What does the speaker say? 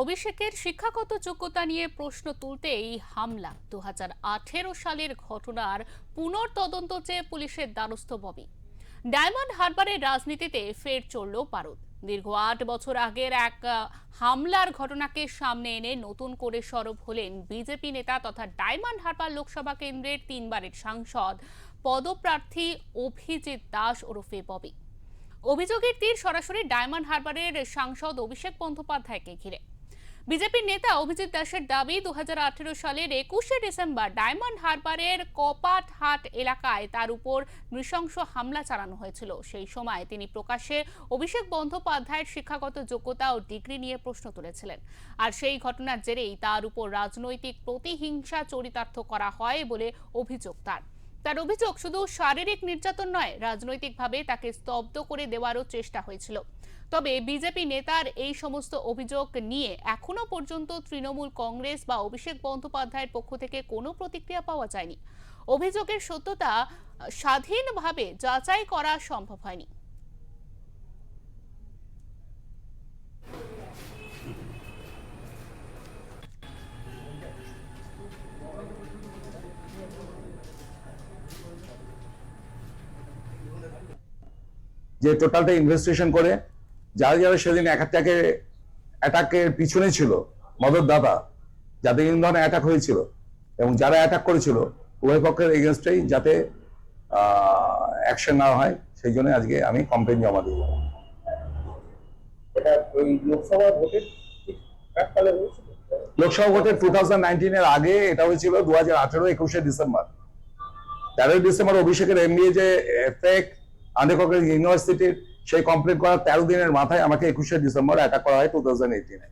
অভিষেকের শিক্ষাগত যোগ্যতা নিয়ে প্রশ্ন তুলতেই হামলা 2018 সালের ঘটনার পুনর্তদন্ত চেয়ে পুলিশের দ্বারস্থ ববি। ডায়মন্ড হারবারের রাজনীতিতে ফের চলল পারদ। দীর্ঘ 8 বছর আগের এক হামলার ঘটনাকে সামনে এনে নতুন করে সরব হলেন বিজেপি নেতা তথা ডায়মন্ড হারবার লোকসভা কেন্দ্রের 3 বারের সাংসদ পদপ্রার্থী অভিজিৎ দাস ওরফে ববি। অভিযোগের তীর সরাসরি ডায়মন্ড হারবারের সাংসদ অভিষেক বন্দ্যোপাধ্যায়কে ঘিরে। বিজেপির নেতা অভিজিৎ দাসের দাবি 2018 সালের 21শে ডিসেম্বর ডায়মন্ড হারবারের কপাটহাট এলাকায় তার উপর নৃশংস হামলা চালানো হয়েছিল। সেই সময় তিনি প্রকাশ্যে অভিষেক বন্দ্যোপাধ্যায়ের শিক্ষাগত যোগ্যতা ও ডিগ্রি নিয়ে প্রশ্ন তুলেছিলেন। আর সেই ঘটনার জেরেই তার উপর রাজনৈতিক প্রতিহিংসা চরিতার্থ করা হয় বলে অভিযোগ তার অভিযোগ শুধু শারীরিক নির্যাতন নয়, রাজনৈতিকভাবে তাকে স্তব্ধ করে দেওয়ারও চেষ্টা হয়েছিল। তবে বিজেপি নেতার এই সমস্ত অভিযোগ নিয়ে এখনো পর্যন্ত তৃণমূল কংগ্রেস বা অভিষেক বন্দ্যোপাধ্যায়ের পক্ষ থেকে কোনো প্রতিক্রিয়া পাওয়া যায়নি। অভিযোগের সত্যতা স্বাধীনভাবে যাচাই করা সম্ভব হয়নি। যে টোটালটা ইনভেস্টিগেশন করে যারা যারা সেদিন অ্যাটাকের পিছনে ছিল মদতদাতা, যাদের এই ধরনের অ্যাটাক হয়েছিল এবং যারা অ্যাটাক করেছিল উভয় পক্ষের এগেনস্টেই যাতে অ্যাকশন না হয়, সেই জন্য আজকে আমি কমপ্লেন জমা দিই। লোকসভা ভোটের 2019 এর আগে এটা হয়েছিল 2018-21 ডিসেম্বর। 13 ডিসেম্বর অভিষেকের এমবিএ যে ফেক আন্ডার ইউনিভার্সিটির সেই কমপ্লিট করার 13 দিনের মাথায় আমাকে 21শে ডিসেম্বর অ্যাটাক করা হয় 2018-এ।